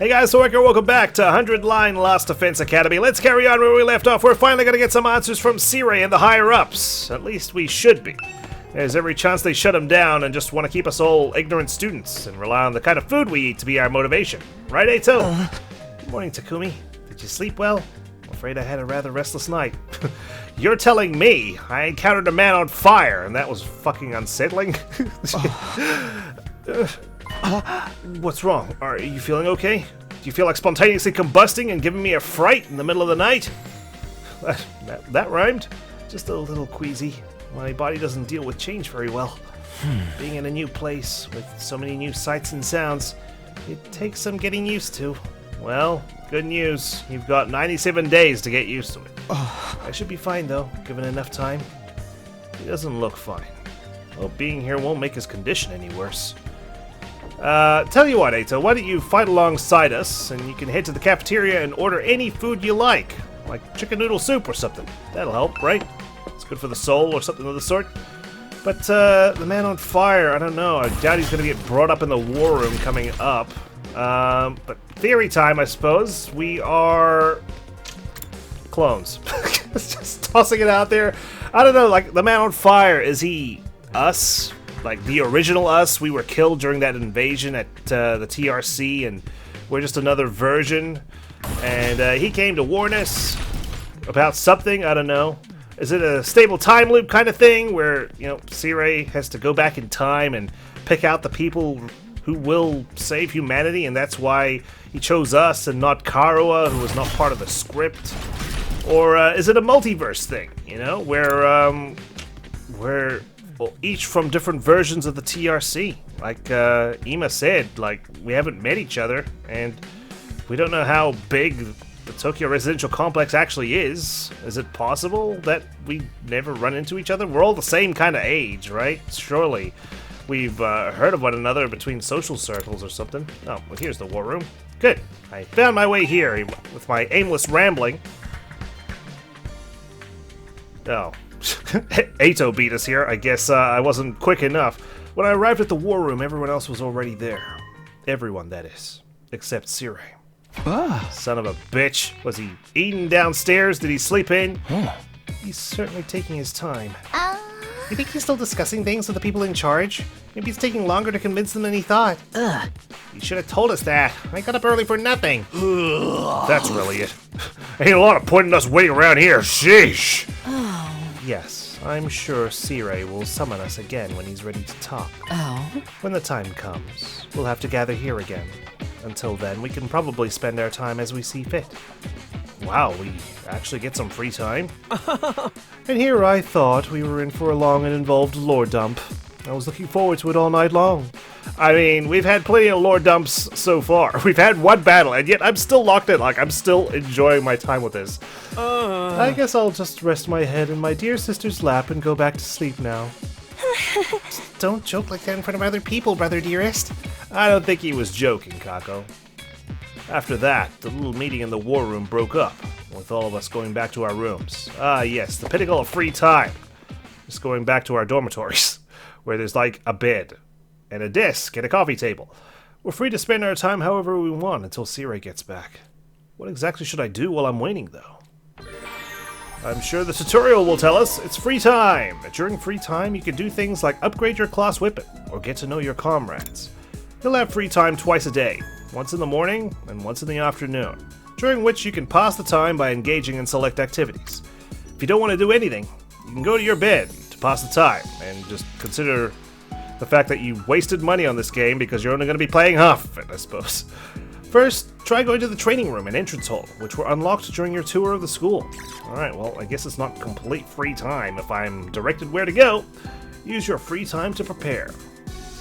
Hey guys, so welcome back to 100 Line Last Defense Academy. Let's carry on where we left off. We're finally going to get some answers from Sirei and the higher-ups. At least we should be. There's every chance they shut him down and just want to keep us all ignorant students and rely on the kind of food we eat to be our motivation. Right, Eito? Good morning, Takumi. Did you sleep well? I'm afraid I had a rather restless night. You're telling me I encountered a man on fire and that was fucking unsettling? What's wrong? Are you feeling okay? Do you feel like spontaneously combusting and giving me a fright in the middle of the night? That rhymed. Just a little queasy. My body doesn't deal with change very well. Being in a new place with so many new sights and sounds, it takes some getting used to. Well, good news. You've got 97 days to get used to it. I should be fine though, given enough time. He doesn't look fine. Well, being here won't make his condition any worse. Tell you what, Eito, why don't you fight alongside us, and you can head to the cafeteria and order any food you like chicken noodle soup or something. That'll help, right? It's good for the soul or something of the sort. But, the man on fire, I don't know. I doubt he's gonna get brought up in the war room coming up. But theory time, I suppose. We are clones. Just tossing it out there. I don't know, like, the man on fire, is he us? Like the original us? We were killed during that invasion at the TRC, and we're just another version. And he came to warn us about something, I don't know. Is it a stable time loop kind of thing where, you know, Sirei has to go back in time and pick out the people who will save humanity, and that's why he chose us and not Karua, who was not part of the script? Or is it a multiverse thing, you know, where well, each from different versions of the TRC? Like Ima said, like, we haven't met each other, and we don't know how big the Tokyo residential complex actually is. Is it possible that we never run into each other? We're all the same kind of age, right? Surely we've heard of one another between social circles or something. Oh, well, here's the war room. Good. I found my way here with my aimless rambling. Oh. Eito beat us here. I guess I wasn't quick enough. When I arrived at the war room, everyone else was already there. Everyone, that is. Except Sirei. Son of a bitch. Was he eating downstairs? Did he sleep in? He's certainly taking his time. You think he's still discussing things with the people in charge? Maybe it's taking longer to convince them than he thought. You should have told us that. I got up early for nothing. That's really it. Ain't a lot of point in us waiting around here. Sheesh. Yes, I'm sure Sirei will summon us again when he's ready to talk. When the time comes, we'll have to gather here again. Until then, we can probably spend our time as we see fit. Wow, we actually get some free time? And here I thought we were in for a long and involved lore dump. I was looking forward to it all night long. I mean, we've had plenty of lore dumps so far. We've had one battle, and yet I'm still locked in. Like, I'm still enjoying my time with this. I guess I'll just rest my head in my dear sister's lap and go back to sleep now. Don't joke like that in front of other people, brother dearest. I don't think he was joking, Kako. After that, the little meeting in the war room broke up, with all of us going back to our rooms. Ah, yes, the pinnacle of free time. Just going back to our dormitories, where there's like a bed, and a desk, and a coffee table. We're free to spend our time however we want until Sirei gets back. What exactly should I do while I'm waiting, though? I'm sure the tutorial will tell us it's free time. During free time, you can do things like upgrade your class weapon, or get to know your comrades. You'll have free time twice a day, once in the morning and once in the afternoon, during which you can pass the time by engaging in select activities. If you don't want to do anything, you can go to your bed to pass the time, and just consider the fact that you wasted money on this game because you're only going to be playing half of it, I suppose. First, try going to the training room and entrance hall, which were unlocked during your tour of the school. Alright, well, I guess it's not complete free time if I'm directed where to go. Use your free time to prepare.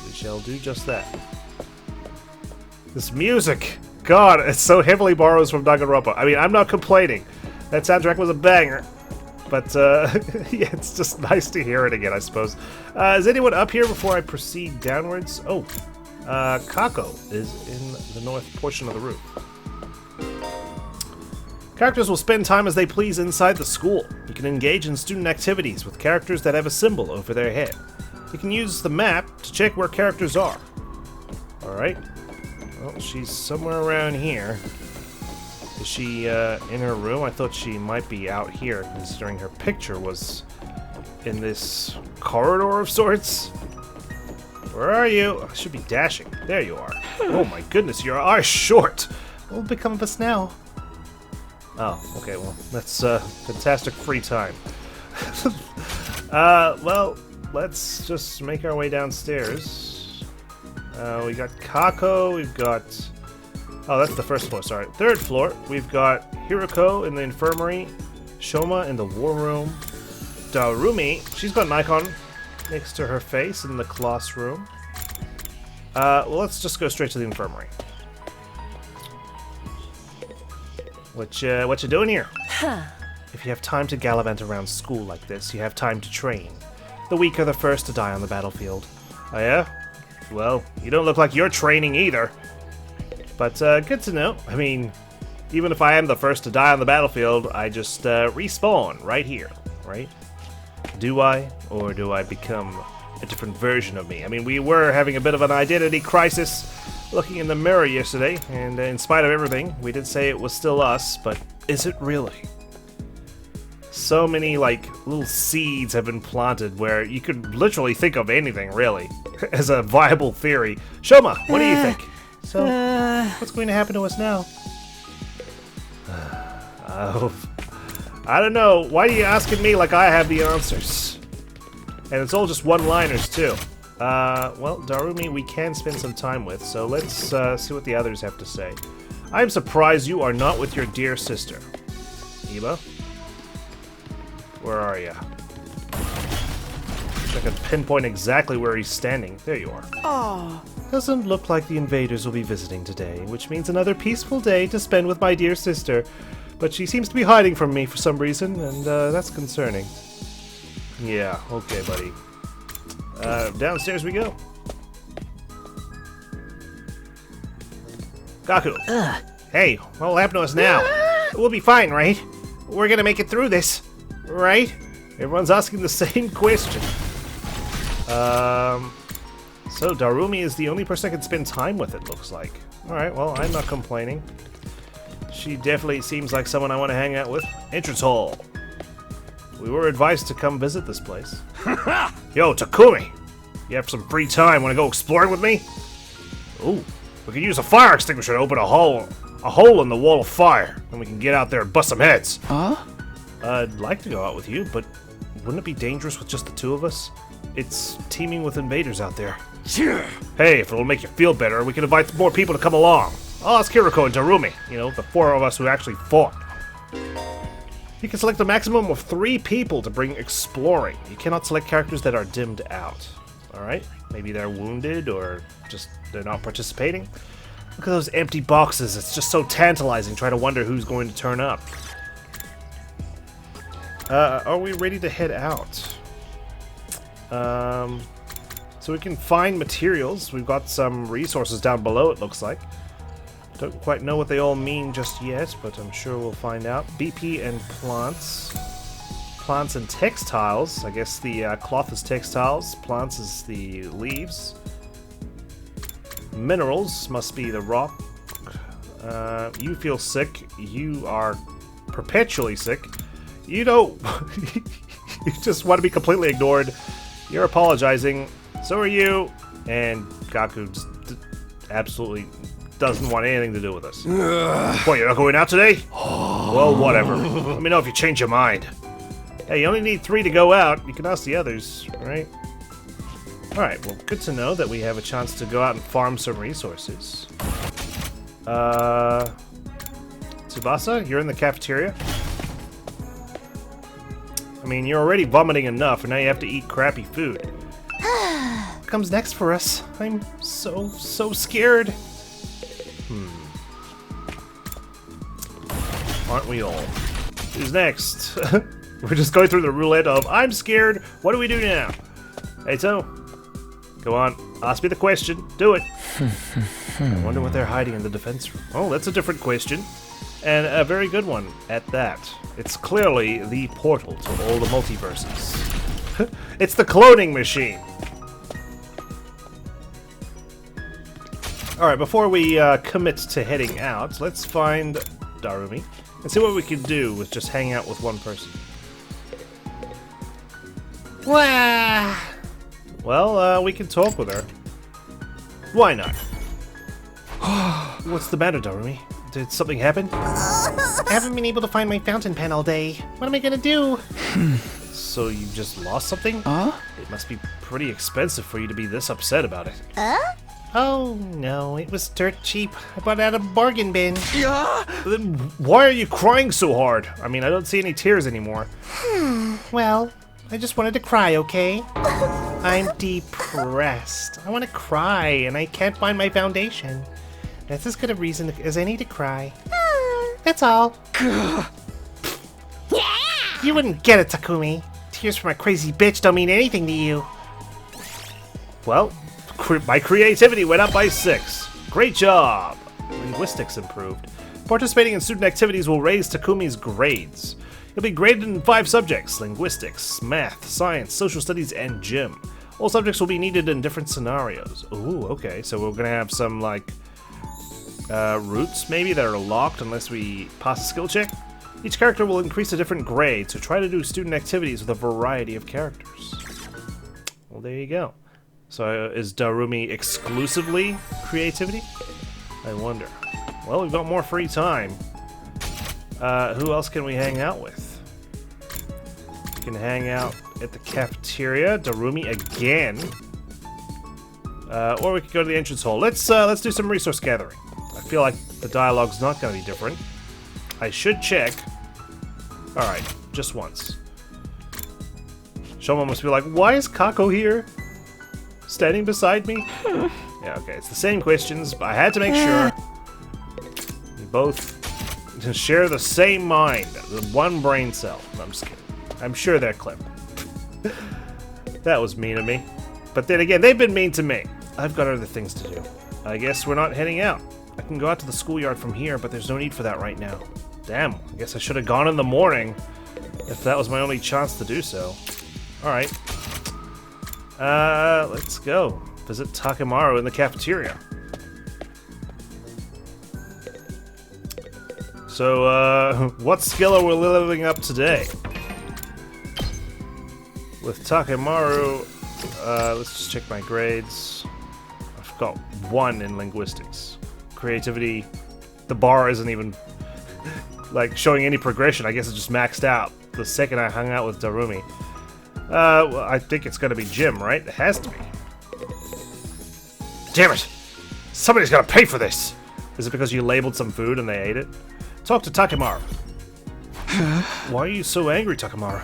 We shall do just that. This music! God, it so heavily borrows from Danganronpa. I mean, I'm not complaining. That soundtrack was a banger. But, yeah, it's just nice to hear it again, I suppose. Is anyone up here before I proceed downwards? Oh. Kako is in the north portion of the roof. Characters will spend time as they please inside the school. You can engage in student activities with characters that have a symbol over their head. You can use the map to check where characters are. Alright. Well, she's somewhere around here. Is she in her room? I thought she might be out here, considering her picture was in this corridor of sorts. Where are you? I should be dashing. There you are. Oh my goodness, you are short. What will become of us now? Oh, okay, well, that's fantastic free time. Well, let's just make our way downstairs. We got Kako, we've got... Oh, that's the first floor, sorry. Third floor, we've got Hiroko in the infirmary, Shoma in the war room, Darumi, she's got an icon next to her face in the classroom. Well, let's just go straight to the infirmary. What you doing here? If you have time to gallivant around school like this, you have time to train. The weak are the first to die on the battlefield. Oh yeah? Well, you don't look like you're training either. But good to know. I mean, even if I am the first to die on the battlefield, I just respawn right here, right? Do I? Or do I become a different version of me? I mean, we were having a bit of an identity crisis looking in the mirror yesterday, and in spite of everything, we did say it was still us, but is it really? So many, like, little seeds have been planted where you could literally think of anything, really, as a viable theory. Shoma, what do you think? So, what's going to happen to us now? I don't know. Why are you asking me like I have the answers? And it's all just one-liners, too. Well, Darumi we can spend some time with, so let's see what the others have to say. I'm surprised you are not with your dear sister. Iba? Where are you? I can pinpoint exactly where he's standing. There you are. Oh. Doesn't look like the invaders will be visiting today, which means another peaceful day to spend with my dear sister. But she seems to be hiding from me for some reason, and that's concerning. Yeah, okay, buddy. Downstairs we go. Gaku. Hey, what will happen to us now? We'll be fine, right? We're gonna make it through this, right? Everyone's asking the same question. So Darumi is the only person I can spend time with, it looks like. Alright, well, I'm not complaining. She definitely seems like someone I want to hang out with. Entrance hall. We were advised to come visit this place. Yo, Takumi! You have some free time, wanna go exploring with me? Ooh, we could use a fire extinguisher to open a hole in the wall of fire, and we can get out there and bust some heads. Huh? I'd like to go out with you, but wouldn't it be dangerous with just the two of us? It's teeming with invaders out there. Hey, if it'll make you feel better, we can invite more people to come along. I'll ask Hiroko and Darumi, you know, the four of us who actually fought. You can select a maximum of 3 people to bring exploring. You cannot select characters that are dimmed out. Alright, maybe they're wounded or just they're not participating. Look at those empty boxes, it's just so tantalizing trying to wonder who's going to turn up. Are we ready to head out? So we can find materials. We've got some resources down below, it looks like. Don't quite know what they all mean just yet, but I'm sure we'll find out. BP and plants. Plants and textiles. I guess the cloth is textiles. Plants is the leaves. Minerals must be the rock. You feel sick. You are perpetually sick. You don't... you just want to be completely ignored. You're apologizing. So are you. And Gaku just absolutely doesn't want anything to do with us. What, you're not going out today? Well, whatever. Let me know if you change your mind. Hey, you only need 3 to go out. You can ask the others, right? Alright, well, good to know that we have a chance to go out and farm some resources. Tsubasa, you're in the cafeteria? I mean, you're already vomiting enough, and now you have to eat crappy food. What comes next for us? I'm so scared. Aren't we all? Who's next? We're just going through the roulette of, I'm scared, what do we do now? Hey, so, go on, ask me the question, do it. I wonder what they're hiding in the defense room. Oh, that's a different question. And a very good one at that. It's clearly the portal to all the multiverses. It's the cloning machine. Alright, before we commit to heading out, let's find Darumi and see what we can do with just hanging out with one person. Well, we can talk with her. Why not? What's the matter, Darumi? Did something happen? I haven't been able to find my fountain pen all day. What am I gonna do? So you just lost something? It must be pretty expensive for you to be this upset about it. Oh no, it was dirt cheap. I bought it at a bargain bin. Then why are you crying so hard? I mean, I don't see any tears anymore. Well, I just wanted to cry, okay? I'm depressed. I want to cry, and I can't find my foundation. That's as good a reason as any to cry. That's all. You wouldn't get it, Takumi. Tears from a crazy bitch don't mean anything to you. Well, my creativity went up by 6. Great job! Linguistics improved. Participating in student activities will raise Takumi's grades. He'll be graded in 5 subjects: linguistics, math, science, social studies, and gym. All subjects will be needed in different scenarios. Ooh, okay, so we're gonna have some, like, routes, maybe, that are locked unless we pass a skill check? Each character will increase a different grade, so try to do student activities with a variety of characters. Well, there you go. So is Darumi exclusively creativity? I wonder. Well, we've got more free time. Who else can we hang out with? We can hang out at the cafeteria. Darumi again. Or we could go to the entrance hall. Let's do some resource gathering. I feel like the dialogue's not going to be different. I should check. Alright, just once. Someone must be like, why is Kako here? Standing beside me? Yeah, okay, it's the same questions, but I had to make sure. We both share the same mind. The one brain cell. No, I'm just kidding. I'm sure they're clever. That was mean of me. But then again, they've been mean to me. I've got other things to do. I guess we're not heading out. I can go out to the schoolyard from here, but there's no need for that right now. Damn, I guess I should have gone in the morning if that was my only chance to do so. Alright. Let's go. Visit Takemaru in the cafeteria. So, what skill are we leveling up today? With Takemaru, let's just check my grades. I've got 1 in linguistics. Creativity, the bar isn't even like showing any progression. I guess it's just maxed out the second I hung out with Darumi. Well, I think it's gonna be gym, right? It has to be. Damn it! Somebody's gotta pay for this! Is it because you labeled some food and they ate it? Talk to Takemaru. Why are you so angry, Takemaru?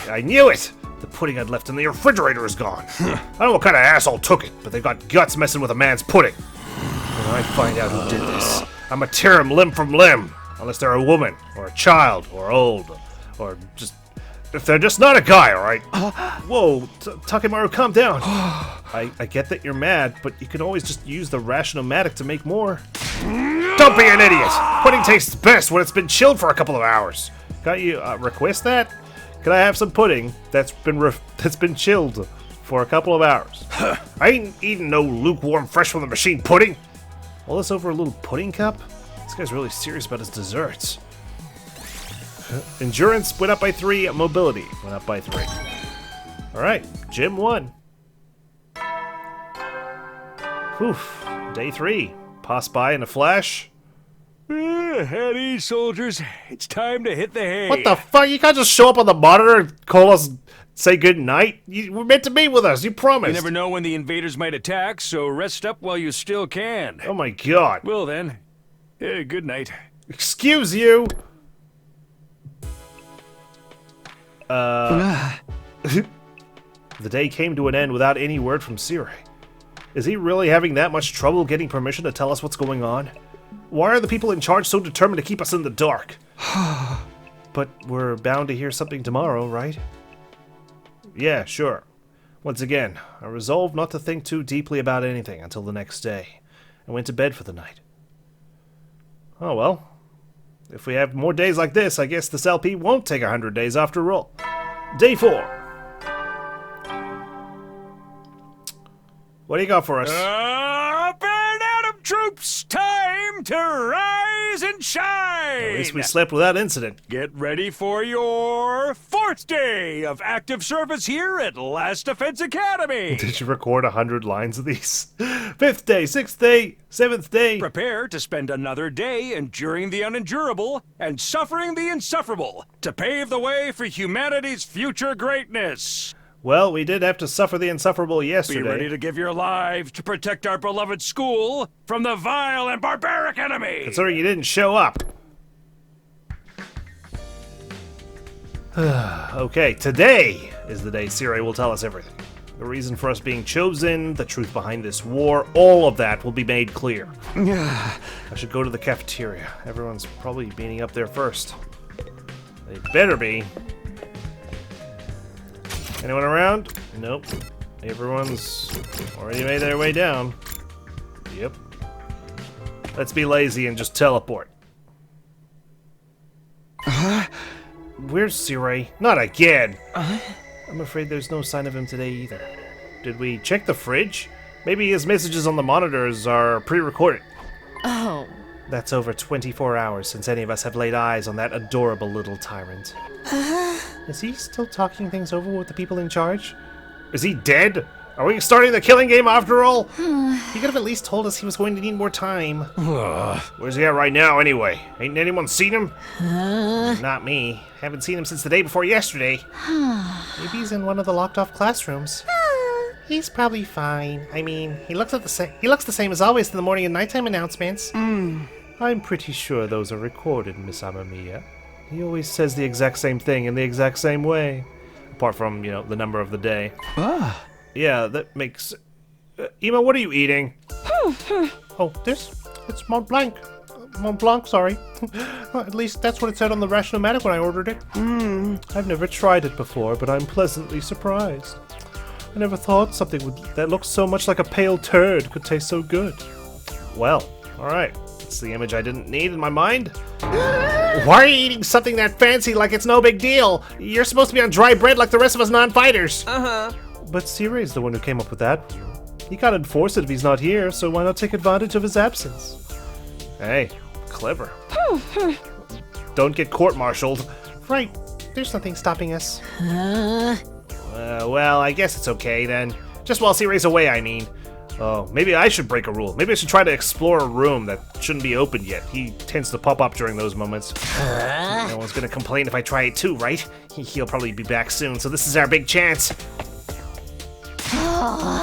I knew it! The pudding I'd left in the refrigerator is gone. I don't know what kind of asshole took it, but they've got guts messing with a man's pudding. When I find out who did this, I'm gonna tear him limb from limb. Unless they're a woman, or a child, or old, or just... If they're just not a guy, alright? Whoa, Takemaru, calm down. I get that you're mad, but you can always just use the Rationomatic to make more. Don't be an idiot! Pudding tastes best when it's been chilled for a couple of hours. Can't you request that? Can I have some pudding that's been chilled for a couple of hours? I ain't eating no lukewarm, fresh from the machine pudding. All this over a little pudding cup? This guy's really serious about his desserts. Endurance went up by 3, mobility went up by 3. Alright, gym 1. Whew, day 3. Pass by in a flash. At ease, soldiers. It's time to hit the hay. What the fuck? You can't just show up on the monitor and call us, say good night? You were meant to be with us, you promised. You never know when the invaders might attack, so rest up while you still can. Oh my god. Well then, good night. Excuse you! The day came to an end without any word from Sirei. Is he really having that much trouble getting permission to tell us what's going on? Why are the people in charge so determined to keep us in the dark? But we're bound to hear something tomorrow, right? Yeah, sure. Once again, I resolved not to think too deeply about anything until the next day, and went to bed for the night. Oh well. If we have more days like this, I guess this LP won't take 100 days after all. Day 4. What do you got for us? Open It's time to rise and shine! At least we slept without incident. Get ready for your 4th day of active service here at Last Defense Academy! Did you record 100 lines of these? 5th day, 6th day, 7th day. Prepare to spend another day enduring the unendurable and suffering the insufferable to pave the way for humanity's future greatness. Well, we did have to suffer the insufferable yesterday. Be ready to give your lives to protect our beloved school from the vile and barbaric enemy! Considering you didn't show up. Okay, today is the day Sirei will tell us everything. The reason for us being chosen, the truth behind this war, all of that will be made clear. I should go to the cafeteria. Everyone's probably meeting up there first. They better be. Anyone around? Nope. Everyone's already made their way down. Yep. Let's be lazy and just teleport. Where's Sirei? Not again! I'm afraid there's no sign of him today either. Did we check the fridge? Maybe his messages on the monitors are pre-recorded. Oh. That's over 24 hours since any of us have laid eyes on that adorable little tyrant. Is he still talking things over with the people in charge? Is he dead? Are we starting the killing game after all? He could have at least told us he was going to need more time. Where's he at right now anyway? Ain't anyone seen him? Not me. Haven't seen him since the day before yesterday. Maybe he's in one of the locked-off classrooms. He's probably fine. I mean, he looks the same as always in the morning and nighttime announcements. I'm pretty sure those are recorded, Miss Amamiya. He always says the exact same thing in the exact same way. Apart from, the number of the day. Yeah, that makes... Ima, what are you eating? Oh, it's Mont Blanc. Mont Blanc, sorry. At least that's what it said on the Rationomatic when I ordered it. I've never tried it before, but I'm pleasantly surprised. I never thought something that looks so much like a pale turd could taste so good. Well, alright. That's the image I didn't need in my mind. Why are you eating something that fancy like it's no big deal? You're supposed to be on dry bread like the rest of us non-fighters. But Sirei's the one who came up with that. He can't enforce it if he's not here, so why not take advantage of his absence? Hey, clever. Don't get court-martialed. Right, there's nothing stopping us. Well, I guess it's okay then. Just while Sirei's away, I mean. Oh, maybe I should break a rule. Maybe I should try to explore a room that shouldn't be opened yet. He tends to pop up during those moments. No one's gonna complain if I try it too, right? He'll probably be back soon, so this is our big chance.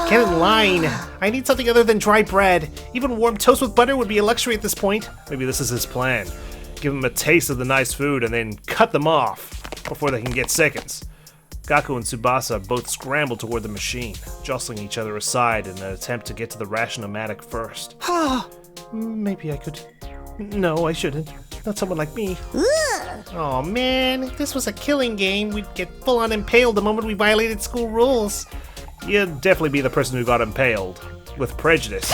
Get in line. I need something other than dry bread. Even warm toast with butter would be a luxury at this point. Maybe this is his plan. Give them a taste of the nice food and then cut them off before they can get seconds. Gaku and Tsubasa both scramble toward the machine, jostling each other aside in an attempt to get to the Rationomatic first. Maybe I could... No, I shouldn't. Not someone like me. Oh man, if this was a killing game, we'd get full-on impaled the moment we violated school rules. You'd definitely be the person who got impaled, with prejudice,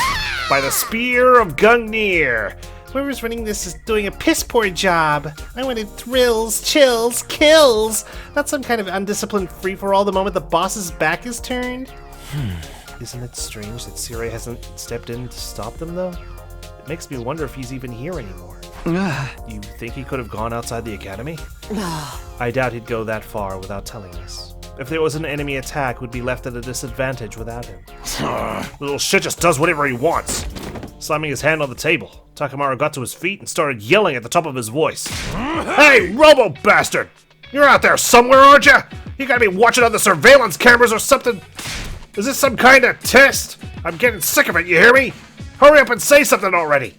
by the Spear of Gungnir. Whoever's running this is doing a piss-poor job. I wanted thrills, chills, kills, not some kind of undisciplined free-for-all the moment the boss's back is turned. Isn't it strange that Sirei hasn't stepped in to stop them, though? It makes me wonder if he's even here anymore. You think he could have gone outside the academy? I doubt he'd go that far without telling us. If there was an enemy attack, we'd be left at a disadvantage without him. Little shit just does whatever he wants. Slamming his hand on the table, Takamaru got to his feet and started yelling at the top of his voice. Hey, robo-bastard! You're out there somewhere, aren't you? You gotta be watching on the surveillance cameras or something. Is this some kind of test? I'm getting sick of it, you hear me? Hurry up and say something already!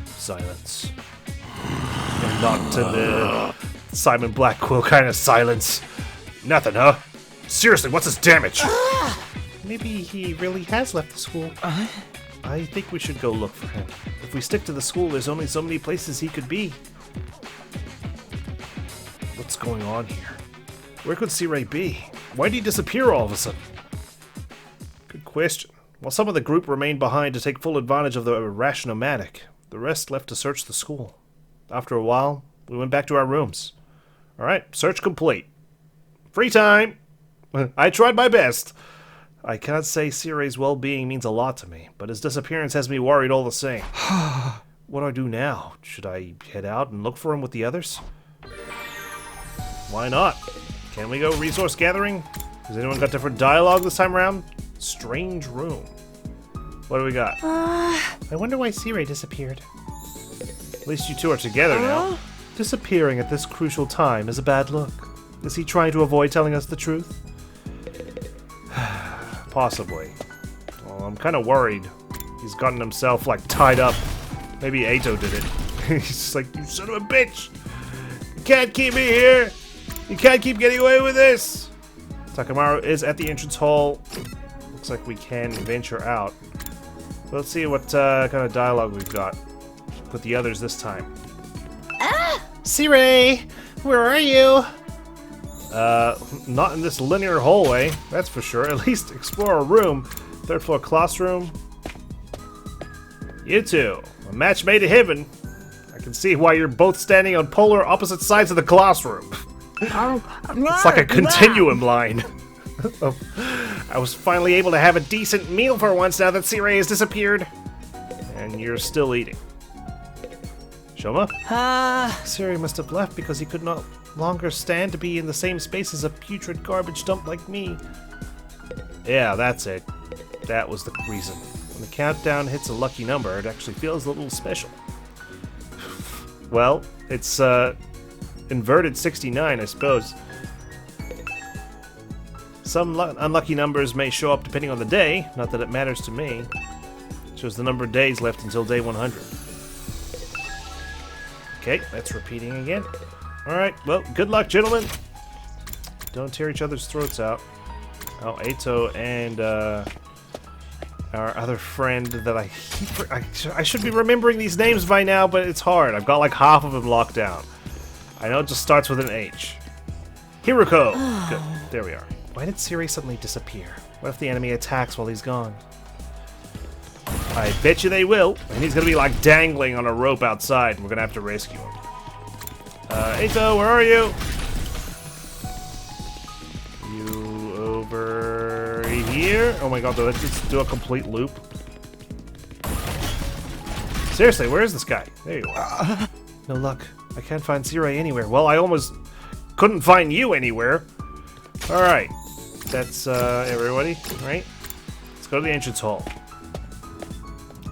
Silence. And not to the Simon Blackquill kind of silence. Nothing, huh? Seriously, what's his damage? Maybe he really has left the school. I think we should go look for him. If we stick to the school, there's only so many places he could be. What's going on here? Where could Sirei be? Why did he disappear all of a sudden? Good question. While some of the group remained behind to take full advantage of the Rationomatic, the rest left to search the school. After a while, we went back to our rooms. Alright, search complete. Free time! I tried my best. I cannot say Sirei's well-being means a lot to me, but his disappearance has me worried all the same. What do I do now? Should I head out and look for him with the others? Why not? Can we go resource gathering? Has anyone got different dialogue this time around? Strange room. What do we got? I wonder why Sirei disappeared. At least you two are together now. Disappearing at this crucial time is a bad look. Is he trying to avoid telling us the truth? Possibly. Well, I'm kind of worried. He's gotten himself, like, tied up. Maybe Ato did it. He's just like, you son of a bitch! You can't keep me here! You can't keep getting away with this! Takamaru is at the entrance hall. Looks like we can venture out. Let's see what kind of dialogue we've got with the others this time. Sirei! Where are you? Not in this linear hallway, that's for sure. At least explore a room. Third floor classroom. You two, a match made in heaven. I can see why you're both standing on polar opposite sides of the classroom. It's like a continuum line. I was finally able to have a decent meal for once now that Sirei has disappeared. And you're still eating. Shoma? Sirei must have left because he could not longer stand to be in the same space as a putrid garbage dump like me. Yeah, that's it. That was the reason. When the countdown hits a lucky number, it actually feels a little special. Well, it's inverted 69, I suppose. Some unlucky numbers may show up depending on the day, not that it matters to me. It shows the number of days left until day 100. Okay, that's repeating again. Alright, well, good luck, gentlemen. Don't tear each other's throats out. Oh, Ato and our other friend that I should be remembering these names by now, but it's hard. I've got like half of them locked down. I know it just starts with an H. Hiruko! Good, there we are. Why did Sirei suddenly disappear? What if the enemy attacks while he's gone? I bet you they will. And he's gonna be like dangling on a rope outside, and we're gonna have to rescue him. Ato, where are you? You over here? Oh my god, let's just do a complete loop. Seriously, where is this guy? There you are. No luck. I can't find Sirei anywhere. Well, I almost couldn't find you anywhere. Alright. That's everybody, right? Let's go to the entrance hall.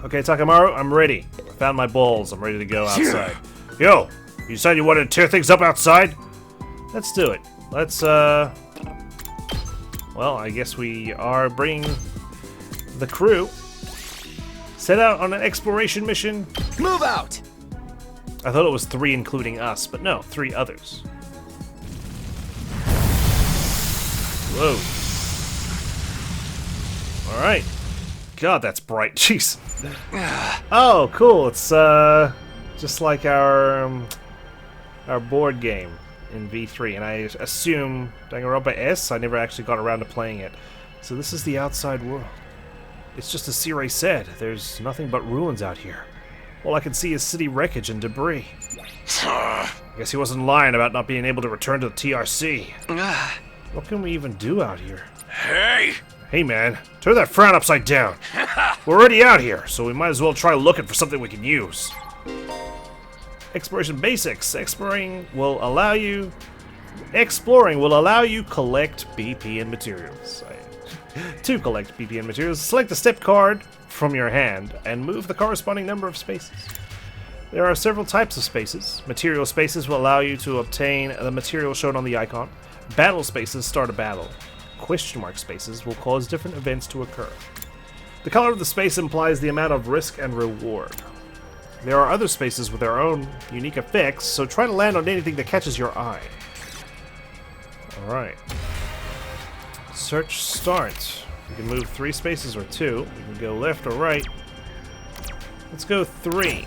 Okay, Takamaru, I'm ready. I found my balls. I'm ready to go outside. Yo, you said you wanted to tear things up outside? Let's do it. Let's, well, I guess we are bringing the crew. Set out on an exploration mission. Move out! I thought it was 3 including us, but no, 3 others. Whoa. Alright. God, that's bright. Jeez. Oh, cool. It's just like our board game in V3, and I assume Danganronpa S. I never actually got around to playing it. So this is the outside world. It's just as Sirei said. There's nothing but ruins out here. All I can see is city wreckage and debris. I guess he wasn't lying about not being able to return to the TRC. What can we even do out here? Hey! Hey man, turn that frown upside down. We're already out here, so we might as well try looking for something we can use. Exploration basics. Exploring will allow you collect BP and materials. To collect BP and materials, select the step card from your hand and move the corresponding number of spaces. There are several types of spaces. Material spaces will allow you to obtain the material shown on the icon. Battle spaces start a battle. Question mark spaces will cause different events to occur. The color of the space implies the amount of risk and reward. There are other spaces with their own unique effects, so try to land on anything that catches your eye. Alright. Search start. You can move 3 spaces or 2. You can go left or right. Let's go 3.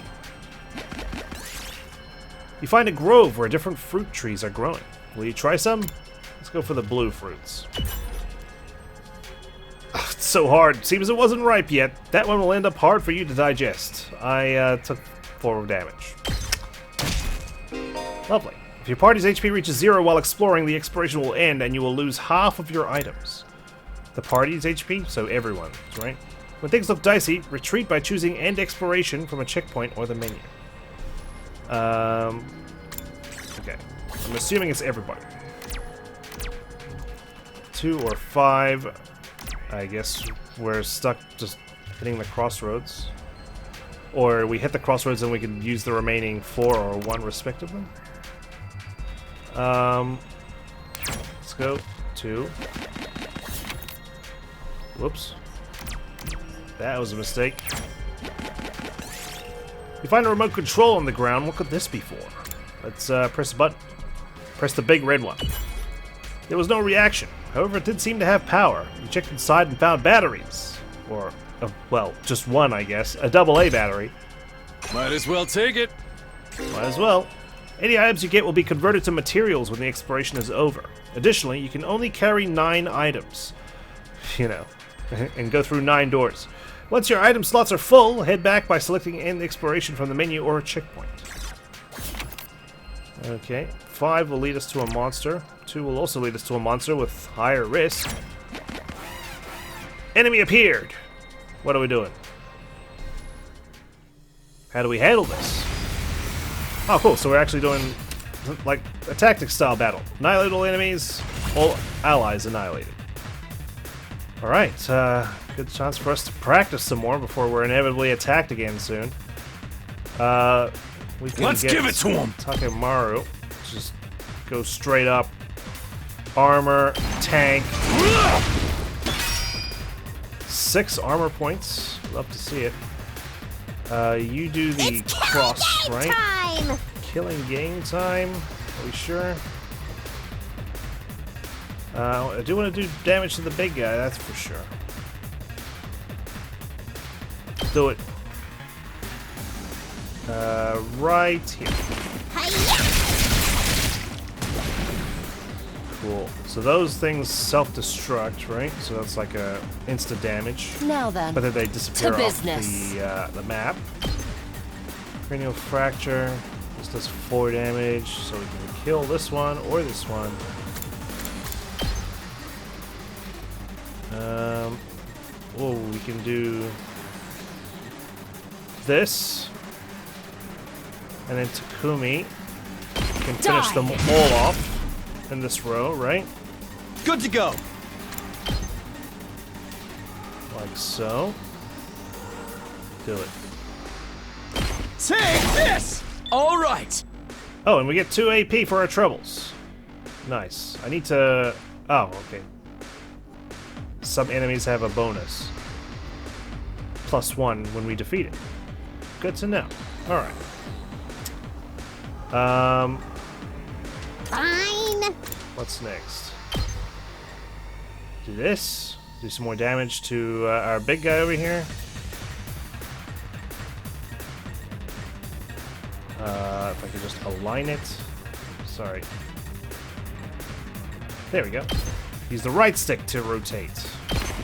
You find a grove where different fruit trees are growing. Will you try some? Let's go for the blue fruits. Ugh, it's so hard. Seems it wasn't ripe yet. That one will end up hard for you to digest. I took 4 damage. Lovely. If your party's HP reaches 0 while exploring, the exploration will end and you will lose half of your items. the party's HP, so everyone's, right? When things look dicey, retreat by choosing End Exploration from a checkpoint or the menu. Okay. I'm assuming it's everybody. 2 or 5. I guess we're stuck just hitting the crossroads. Or we hit the crossroads and we can use the remaining 4 or 1 respectively. Let's go 2. Whoops. That was a mistake. You find a remote control on the ground. What could this be for? Let's press a button. Press the big red one. There was no reaction. However, it did seem to have power. You checked inside and found batteries. Or, well, just one, I guess. A AA battery. Might as well take it. Might as well. Any items you get will be converted to materials when the exploration is over. Additionally, you can only carry 9 items. You know, and go through 9 doors. Once your item slots are full, head back by selecting End Exploration from the menu or a checkpoint. Okay, 5 will lead us to a monster. 2 will also lead us to a monster with higher risk. Enemy appeared! What are we doing? How do we handle this? Oh, cool, so we're actually doing, like, a tactics-style battle. Annihilate all enemies, all allies annihilated. Alright, good chance for us to practice some more before we're inevitably attacked again soon. We can Let's give it to him! Takemaru. Just go straight up. Armor, tank. 6 armor points. Love to see it. You do the cross, right? Time! Killing game time. Are we sure? I do want to do damage to the big guy, that's for sure. Do it. Right here. Cool. So those things self-destruct, right? So that's like a instant damage. Now then, but then they disappear to off business. the map. Cranial fracture. This does 4 damage, so we can kill this one or this one. Oh, we can do this, and then Takumi can finish them all off in this row, right? Good to go. Like so. Do it. Take this! All right. Oh, and we get 2 AP for our troubles. Nice. I need to... Oh, okay. Some enemies have a bonus. +1 when we defeat it. Good to know. Alright. Fine. What's next? Do this. Do some more damage to our big guy over here. If I could just align it. Sorry. There we go. Use the right stick to rotate.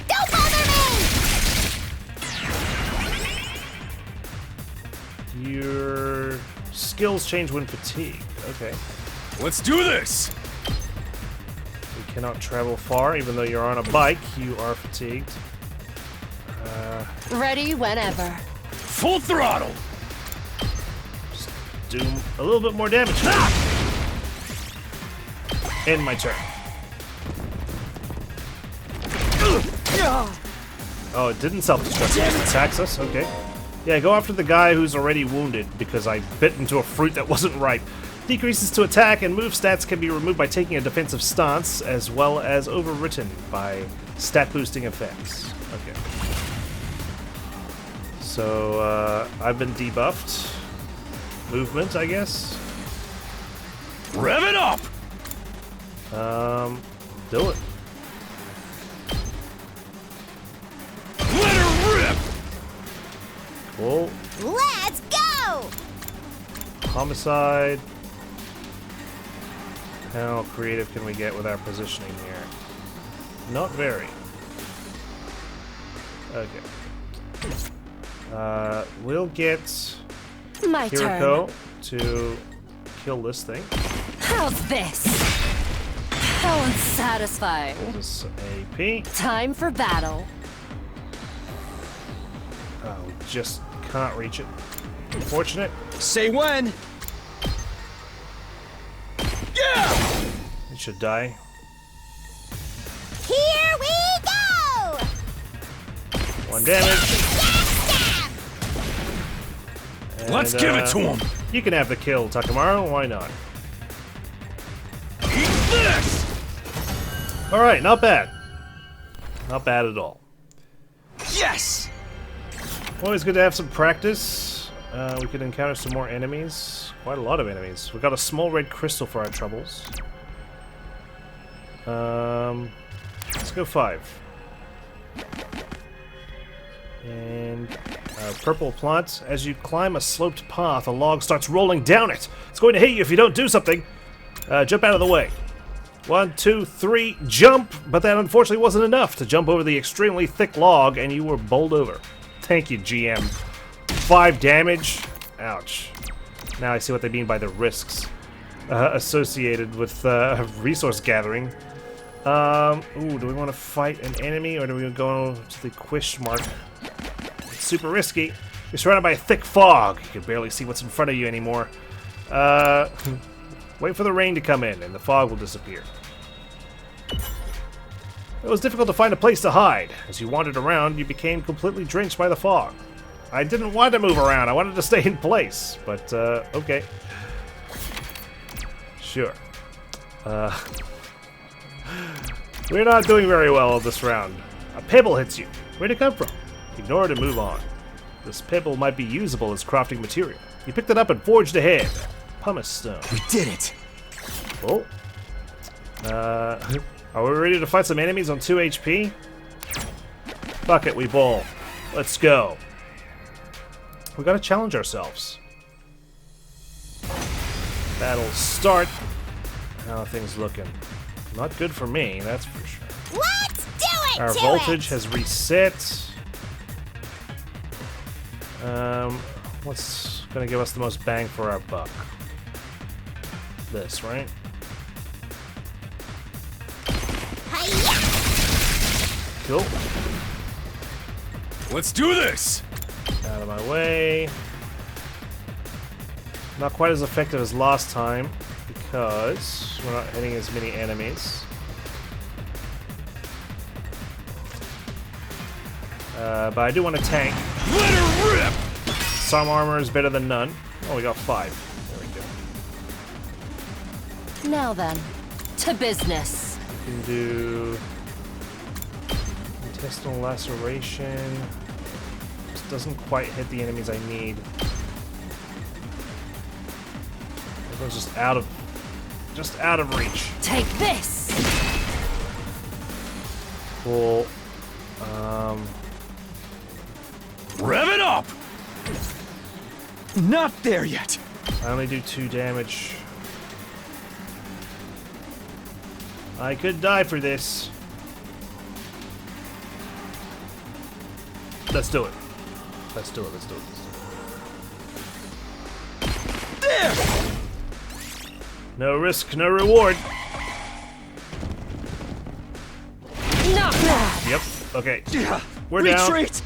Don't bother me! Your skills change when fatigued. Okay. Let's do this. You cannot travel far, even though you're on a bike. You are fatigued. Ready whenever. Full throttle. Just do a little bit more damage. End my turn. Oh, it didn't self-destruct. It just attacks us. Okay. Yeah, go after the guy who's already wounded because I bit into a fruit that wasn't ripe. Decreases to attack and move stats can be removed by taking a defensive stance, as well as overwritten by stat boosting effects. Okay. So, I've been debuffed. Movement, I guess. Rev it up. Do it. Let her rip. Cool. Let's go! Homicide. How creative can we get with our positioning here? Not very. Okay. We'll get My Kiriko turn. to kill this thing. How's this? How unsatisfying. This is AP. Time for battle. Oh, we just can't reach it. Unfortunate. Say when. Yeah! It should die. Here we go! 1 damage. Let's And, give it to him. You can have the kill, Takamaru. Why not? Eat this! Alright, not bad. Not bad at all. Yes! Always good to have some practice. We could encounter some more enemies. Quite a lot of enemies. We got a small red crystal for our troubles. Let's go 5. And purple plant. As you climb a sloped path, a log starts rolling down it. It's going to hit you if you don't do something. Jump out of the way. 1, 2, 3, jump! But that unfortunately wasn't enough to jump over the extremely thick log, and you were bowled over. Thank you, GM. 5 damage. Ouch. Now I see what they mean by the risks associated with resource gathering. Ooh, do we want to fight an enemy, or do we go to the question mark? It's super risky. You're surrounded by a thick fog. You can barely see what's in front of you anymore. Wait for the rain to come in, and the fog will disappear. It was difficult to find a place to hide. As you wandered around, you became completely drenched by the fog. I didn't want to move around. I wanted to stay in place, but, okay. Sure. We're not doing very well this round. A pebble hits you. Where'd it come from? Ignore it and move on. This pebble might be usable as crafting material. You picked it up and forged ahead. Pumice stone. We did it! Oh. Are we ready to fight some enemies on 2 HP? Fuck it, we bowl. Let's go. We gotta challenge ourselves. Battle start. How are things looking? Not good for me, that's for sure. Let's do it! Our to voltage it. has reset. What's gonna give us the most bang for our buck? This, right? Hi-ya! Cool. Let's do this! Out of my way. Not quite as effective as last time because we're not hitting as many enemies. But I do want to tank. Let her rip! Some armor is better than none. Oh, we got 5. There we go. Now then, to business. We can do intestinal laceration. This doesn't quite hit the enemies I need. Everyone's just out of reach. Take this! Cool. Rev it up! Not there yet. I only do 2 damage. I could die for this. Let's do it. Let's do it. Let's do it. There! No risk, no reward. Not bad! Yep. Okay. We're down. Retreat!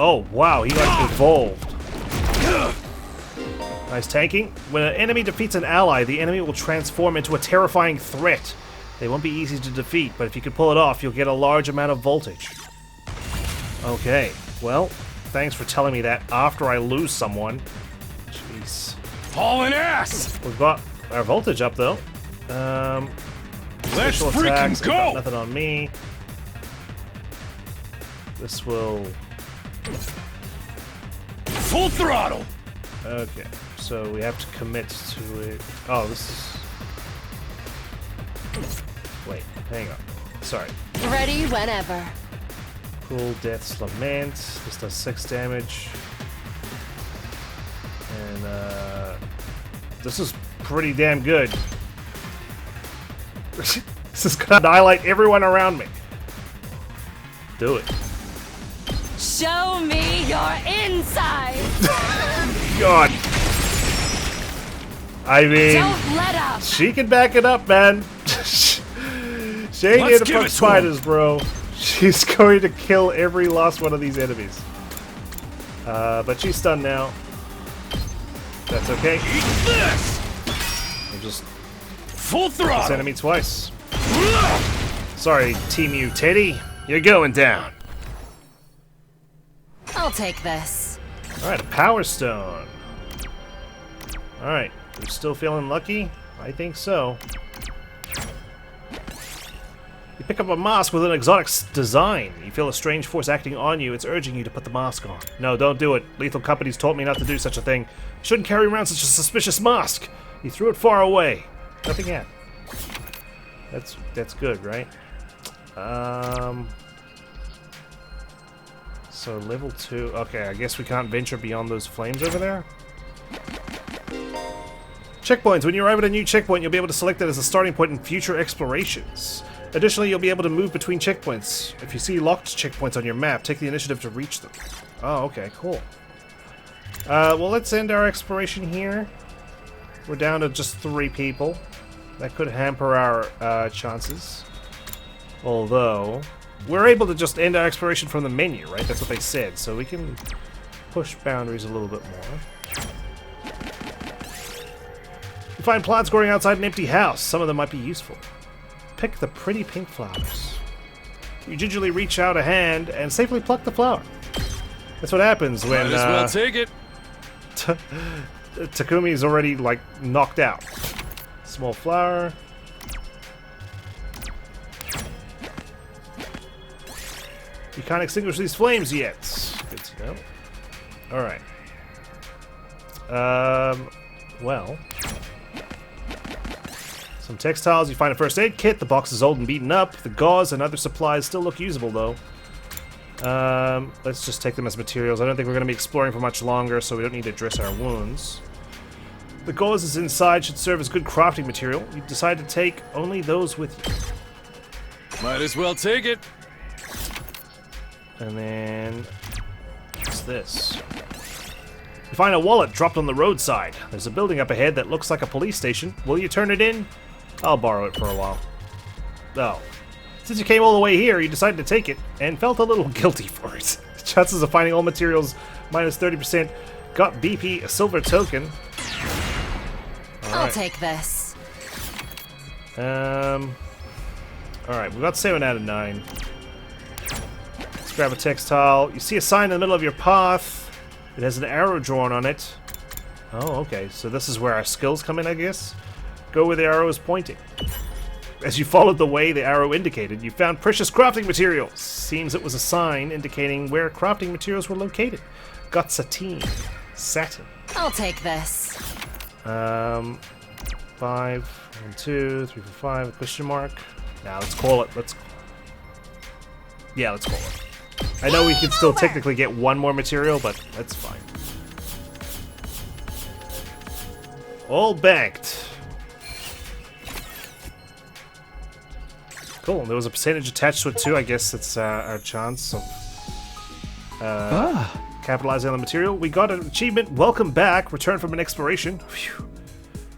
Oh, wow. He got evolved. Nice tanking. When an enemy defeats an ally, the enemy will transform into a terrifying threat. They won't be easy to defeat, but if you can pull it off, you'll get a large amount of voltage. Okay. Well, thanks for telling me that after I lose someone. Jeez. Hauling ass! We've got our voltage up, though. Let's Special freaking attacks, go! got nothing on me. This will... Full throttle! Okay, so we have to commit to it. Oh, this is... Wait, hang on. Sorry. Ready whenever. Cool Death's Lament. This does 6 damage. And, this is pretty damn good. This is gonna annihilate everyone around me. Do it. Show me your inside! God. I mean, Don't let up. she can back it up, man. She ain't here Let's to give fuck it to spiders, bro. She's going to kill every last one of these enemies. But she's stunned now. That's okay. Eat this! We'll just Full this throttle! enemy twice. Sorry, Team U Teddy. You're going down. I'll take this. Alright, a power stone. Alright, we're still feeling lucky? I think so. You pick up a mask with an exotic design. You feel a strange force acting on you. It's urging you to put the mask on. No, don't do it. Lethal Company's taught me not to do such a thing. You shouldn't carry around such a suspicious mask. You threw it far away. Nothing yet. That's good, right? So level 2. Okay, I guess we can't venture beyond those flames over there. Checkpoints. When you arrive at a new checkpoint, you'll be able to select it as a starting point in future explorations. Additionally, you'll be able to move between checkpoints. If you see locked checkpoints on your map, take the initiative to reach them. Oh, okay, cool. Well, let's end our exploration here. We're down to just 3 people. That could hamper our chances. Although, we're able to just end our exploration from the menu, right? That's what they said. So we can push boundaries a little bit more. You find plants growing outside an empty house. Some of them might be useful. Pick the pretty pink flowers. You gingerly reach out a hand and safely pluck the flower. That's what happens when Might as well take it. Takumi's already, like, knocked out. Small flower. You can't extinguish these flames yet. Good to know. Alright. Well. Some textiles, you find a first aid kit. The box is old and beaten up. The gauze and other supplies still look usable, though. Let's just take them as materials. I don't think we're going to be exploring for much longer, so we don't need to dress our wounds. The gauze is inside, should serve as good crafting material. You decide to take only those with you. Might as well take it. And then... what's this? You find a wallet dropped on the roadside. There's a building up ahead that looks like a police station. Will you turn it in? I'll borrow it for a while. Oh. Since you came all the way here, you decided to take it, and felt a little guilty for it. Chances of finding all materials minus 30%. Got BP, a silver token. I'll take this. Alright, we got 7 out of 9. Let's grab a textile. You see a sign in the middle of your path. It has an arrow drawn on it. Oh, okay. So this is where our skills come in, I guess. Go where the arrow is pointing. As you followed the way the arrow indicated, you found precious crafting materials. Seems it was a sign indicating where crafting materials were located. Got sateen. Satin. I'll take this. 5, 1, 2, 3, 4, 5, a question mark. Now let's call it. Let's call it. I know we can still technically get one more material, but that's fine. All banked. Cool. There was a percentage attached to it too. I guess it's our chance of capitalizing on the material. We got an achievement. Welcome back. Return from an exploration. Phew.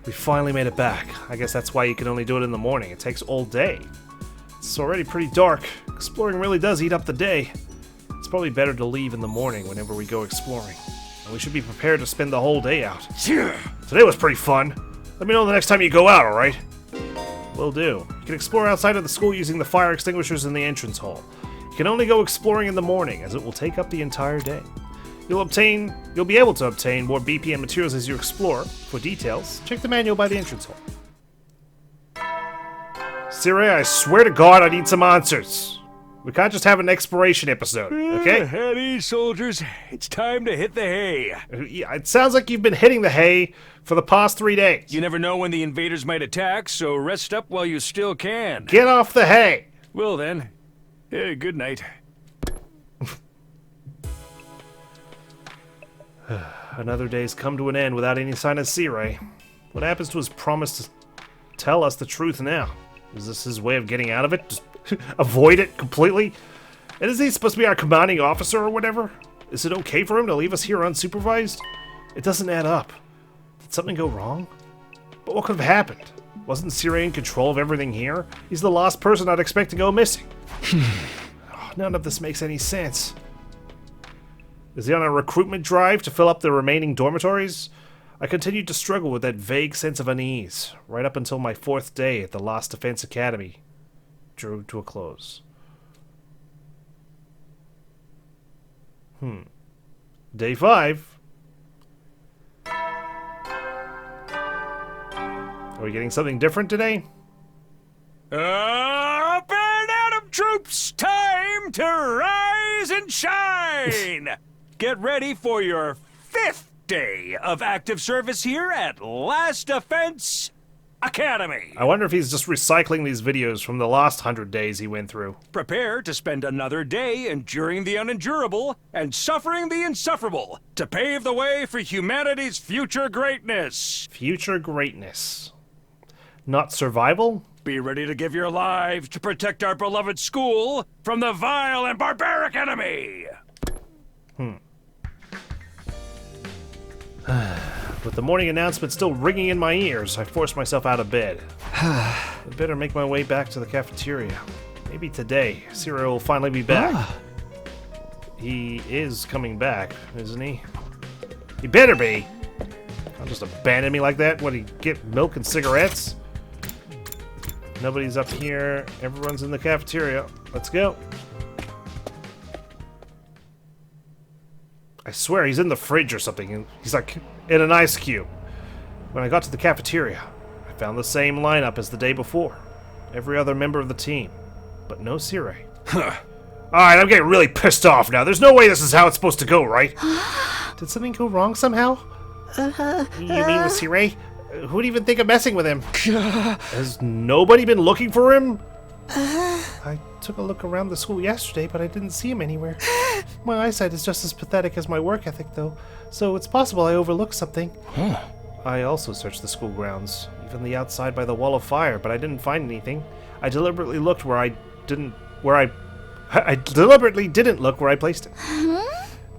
We finally made it back. I guess that's why you can only do it in the morning. It takes all day. It's already pretty dark. Exploring really does eat up the day. It's probably better to leave in the morning whenever we go exploring. And we should be prepared to spend the whole day out. Today was pretty fun. Let me know the next time you go out, alright? Will do. You can explore outside of the school using the fire extinguishers in the entrance hall. You can only go exploring in the morning, as it will take up the entire day. You'll be able to obtain more BP and materials as you explore. For details, check the manual by the entrance hall. Sirei, I swear to God I need some answers. We can't just have an exploration episode, okay? At ease, soldiers. It's time to hit the hay. Yeah, it sounds like you've been hitting the hay for the past 3 days. You never know when the invaders might attack, so rest up while you still can. Get off the hay! Well then, good night. Another day's come to an end without any sign of Sirei. What happens to his promise to tell us the truth now? Is this his way of getting out of it? Just avoid it completely? And is he supposed to be our commanding officer or whatever? Is it okay for him to leave us here unsupervised? It doesn't add up. Did something go wrong? But what could have happened? Wasn't Sirei in control of everything here? He's the last person I'd expect to go missing. None of this makes any sense. Is he on a recruitment drive to fill up the remaining dormitories? I continued to struggle with that vague sense of unease, right up until my 4th day at the Lost Defense Academy drew to a close. Day 5. Are we getting something different today? Up and Adam troops, time to rise and shine! Get ready for your 5th day of active service here at Last Defense Academy. I wonder if he's just recycling these videos from the last 100 days he went through. Prepare to spend another day enduring the unendurable and suffering the insufferable to pave the way for humanity's future greatness. Future greatness. Not survival? Be ready to give your lives to protect our beloved school from the vile and barbaric enemy. With the morning announcement still ringing in my ears, I forced myself out of bed. I'd better make my way back to the cafeteria. Maybe today, Sirei will finally be back. He is coming back, isn't he? He better be! Can't just abandon me like that. What, he get milk and cigarettes? Nobody's up here. Everyone's in the cafeteria. Let's go. I swear he's in the fridge or something. He's like in an ice cube. When I got to the cafeteria, I found the same lineup as the day before. Every other member of the team. But no Sirei. Alright, I'm getting really pissed off now. There's no way this is how it's supposed to go, right? Did something go wrong somehow? You mean with Sirei? Who'd even think of messing with him? Has nobody been looking for him? I took a look around the school yesterday, but I didn't see him anywhere. My eyesight is just as pathetic as my work ethic, though, so it's possible I overlooked something. I also searched the school grounds, even the outside by the wall of fire, but I didn't find anything. I deliberately looked where I deliberately didn't look where I placed it.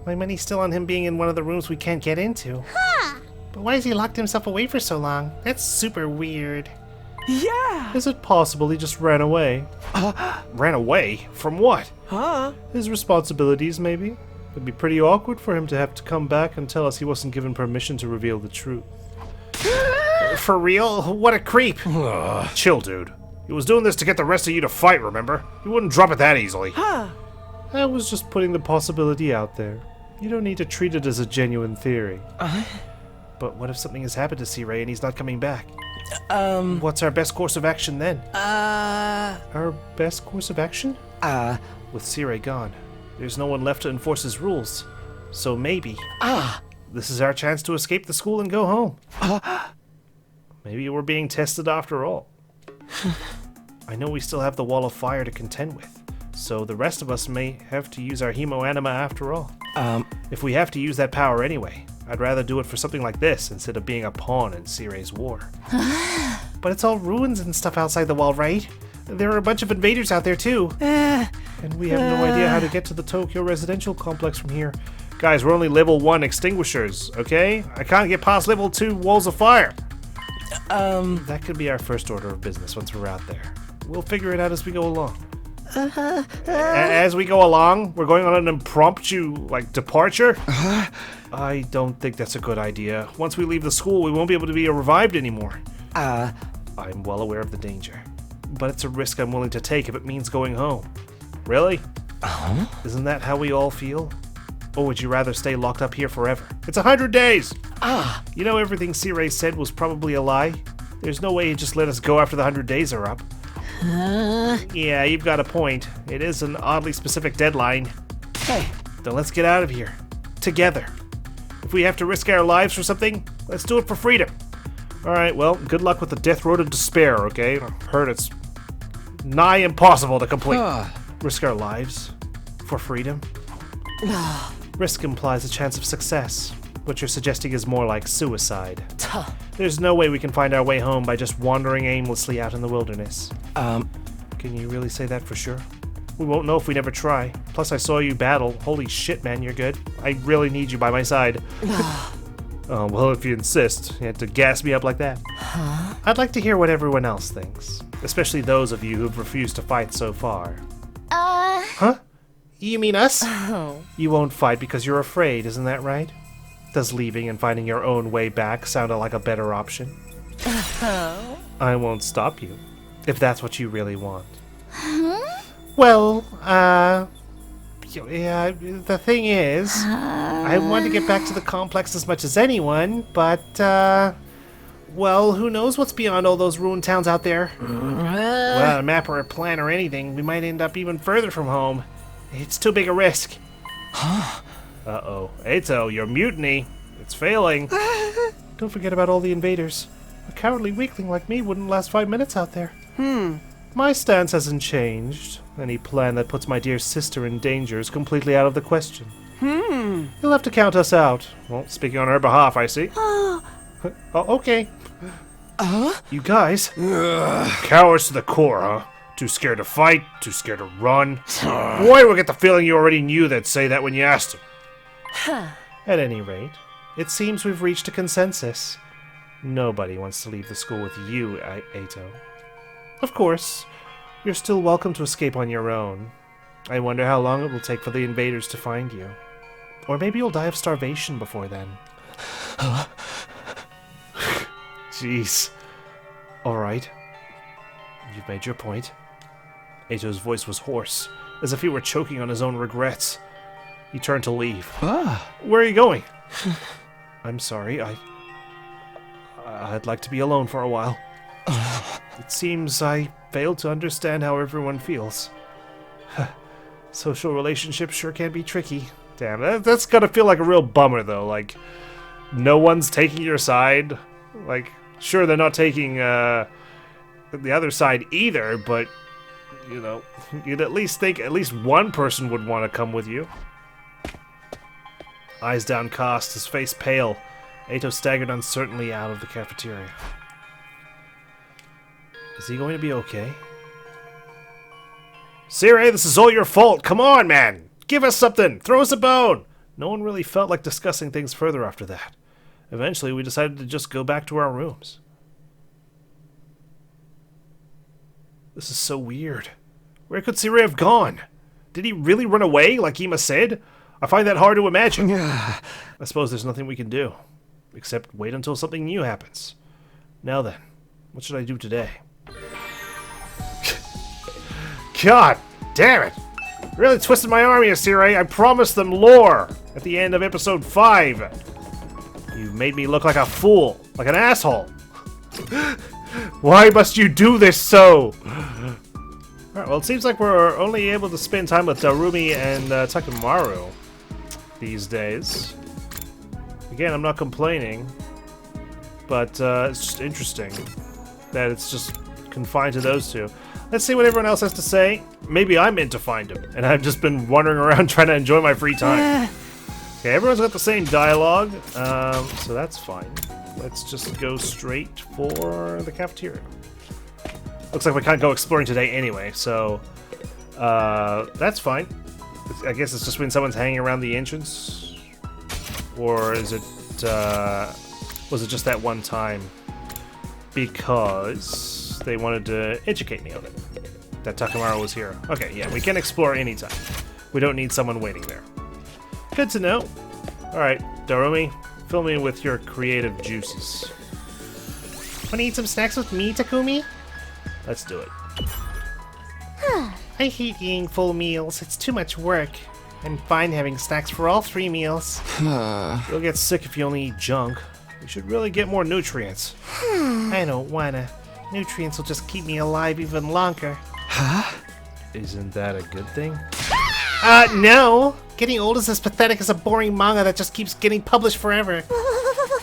My money's still on him being in one of the rooms we can't get into. But why has he locked himself away for so long? That's super weird. Yeah! Is it possible he just ran away? Ran away? From what? His responsibilities, maybe? It'd be pretty awkward for him to have to come back and tell us he wasn't given permission to reveal the truth. For real? What a creep! Chill, dude. He was doing this to get the rest of you to fight, remember? He wouldn't drop it that easily. I was just putting the possibility out there. You don't need to treat it as a genuine theory. But what if something has happened to Sirei and he's not coming back? What's our best course of action then? Our best course of action? With Sirei gone, there's no one left to enforce his rules. So maybe... this is our chance to escape the school and go home. Maybe we're being tested after all. I know we still have the wall of fire to contend with, so the rest of us may have to use our hemo-anima after all. If we have to use that power anyway, I'd rather do it for something like this instead of being a pawn in Sirei's war. But it's all ruins and stuff outside the wall, right? There are a bunch of invaders out there too. And we have no idea how to get to the Tokyo residential complex from here. Guys, we're only level 1 extinguishers, okay? I can't get past level 2 walls of fire. That could be our first order of business once we're out there. We'll figure it out as we go along. As we go along, we're going on an impromptu, departure? I don't think that's a good idea. Once we leave the school, we won't be able to be revived anymore. I'm well aware of the danger, but it's a risk I'm willing to take if it means going home. Really? Isn't that how we all feel? Or would you rather stay locked up here forever? It's 100 days! You know everything Sirei said was probably a lie? There's no way he'd just let us go after the 100 days are up. Yeah, you've got a point. It is an oddly specific deadline. Hey, then let's get out of here. Together. If we have to risk our lives for something, let's do it for freedom. Alright, well, good luck with the death road of despair, okay? I've heard it's nigh impossible to complete. Risk our lives for freedom? Risk implies a chance of success. What you're suggesting is more like suicide. There's no way we can find our way home by just wandering aimlessly out in the wilderness. Can you really say that for sure? We won't know if we never try. Plus, I saw you battle. Holy shit, man, you're good. I really need you by my side. Oh, well, if you insist. You had to gas me up like that. Huh? I'd like to hear what everyone else thinks. Especially those of you who've refused to fight so far. Huh? You mean us? Oh. You won't fight because you're afraid, isn't that right? Does leaving and finding your own way back sound like a better option? Oh. I won't stop you, if that's what you really want. Huh? Well, yeah, the thing is, I want to get back to the complex as much as anyone, but, well, who knows what's beyond all those ruined towns out there? Without a map or a plan or anything, we might end up even further from home. It's too big a risk. Uh-oh. Eito, your mutiny. It's failing. Don't forget about all the invaders. A cowardly weakling like me wouldn't last 5 minutes out there. My stance hasn't changed. Any plan that puts my dear sister in danger is completely out of the question. You'll have to count us out. Well, speaking on her behalf, I see. Oh, okay. You guys. Cowards to the core, huh? Too scared to fight, too scared to run. Boy, we get the feeling you already knew they'd say that when you asked them. At any rate, it seems we've reached a consensus. Nobody wants to leave the school with you, Eito. Of course, you're still welcome to escape on your own. I wonder how long it will take for the invaders to find you. Or maybe you'll die of starvation before then. Jeez. Alright. You've made your point. Eito's voice was hoarse, as if he were choking on his own regrets. He turned to leave. Where are you going? I'm sorry, I'd like to be alone for a while. It seems I failed to understand how everyone feels. Social relationships sure can be tricky. Damn, that's gotta feel like a real bummer, though. Like, no one's taking your side. Like, sure, they're not taking the other side either, but, you know, you'd at least think at least one person would want to come with you. Eyes downcast, his face pale, Eito staggered uncertainly out of the cafeteria. Is he going to be okay? Sirei, this is all your fault! Come on, man! Give us something! Throw us a bone! No one really felt like discussing things further after that. Eventually, we decided to just go back to our rooms. This is so weird. Where could Sirei have gone? Did he really run away, like Ima said? I find that hard to imagine. I suppose there's nothing we can do, except wait until something new happens. Now then, what should I do today? God damn it! Really twisted my arm here, Sirei. I promised them lore at the end of episode 5. You've made me look like a fool, like an asshole. Why must you do this so? Alright, well, it seems like we're only able to spend time with Darumi and Takamaru these days. Again, I'm not complaining, but it's just interesting that it's just confined to those two. Let's see what everyone else has to say. Maybe I'm meant to find him, and I've just been wandering around trying to enjoy my free time. Okay, everyone's got the same dialogue, so that's fine. Let's just go straight for the cafeteria. Looks like we can't go exploring today anyway, so that's fine. I guess it's just when someone's hanging around the entrance, or is it? Was it just that one time? Because they wanted to educate me on it. That Takamaru was here. Okay, yeah, we can explore anytime. We don't need someone waiting there. Good to know. Alright, Darumi, fill me with your creative juices. Wanna eat some snacks with me, Takumi? Let's do it. I hate eating full meals. It's too much work. I'm fine having snacks for all 3 meals. You'll get sick if you only eat junk. You should really get more nutrients. I don't wanna. Nutrients will just keep me alive even longer. Huh? Isn't that a good thing? No! Getting old is as pathetic as a boring manga that just keeps getting published forever.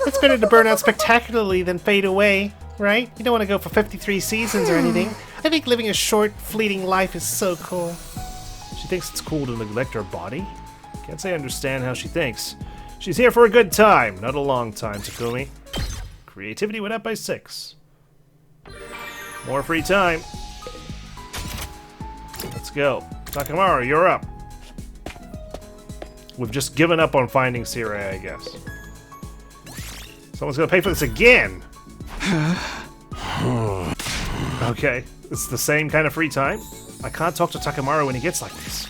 It's better to burn out spectacularly than fade away, right? You don't want to go for 53 seasons or anything. I think living a short, fleeting life is so cool. She thinks it's cool to neglect her body? Can't say I understand how she thinks. She's here for a good time, not a long time, Takumi. Creativity went up by 6. More free time. Let's go. Takamaru, you're up. We've just given up on finding Sirei, I guess. Someone's gonna pay for this again! Okay, it's the same kind of free time? I can't talk to Takamaru when he gets like this.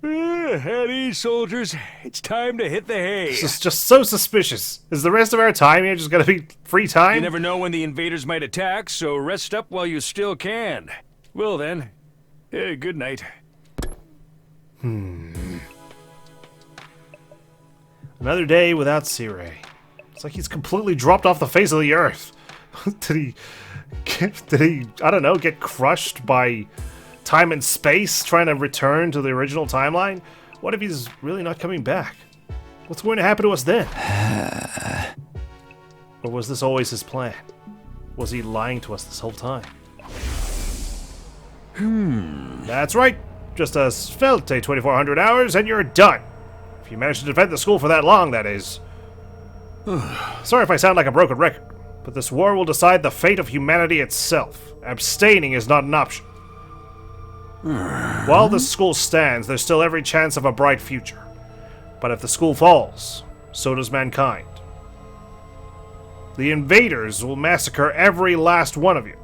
At ease, soldiers. It's time to hit the hay. This is just so suspicious. Is the rest of our time here just gonna be free time? You never know when the invaders might attack, so rest up while you still can. Well then, good night. Another day without Sirei. It's like he's completely dropped off the face of the earth. Did he, I don't know, get crushed by time and space trying to return to the original timeline? What if he's really not coming back? What's going to happen to us then? Or was this always his plan? Was he lying to us this whole time? That's right. Just a svelte 2400 hours and you're done. If you manage to defend the school for that long, that is. Sorry if I sound like a broken record, but this war will decide the fate of humanity itself. Abstaining is not an option. While the school stands, there's still every chance of a bright future. But if the school falls, so does mankind. The invaders will massacre every last one of you,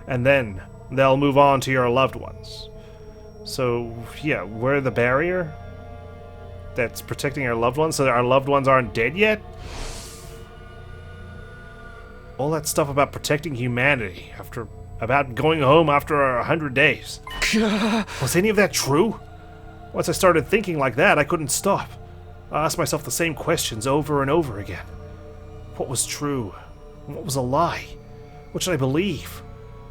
and then they'll move on to your loved ones. So, yeah, we're the barrier that's protecting our loved ones, so that our loved ones aren't dead yet? All that stuff about protecting humanity, about going home after 100 days. Was any of that true? Once I started thinking like that, I couldn't stop. I asked myself the same questions over and over again. What was true? What was a lie? What should I believe?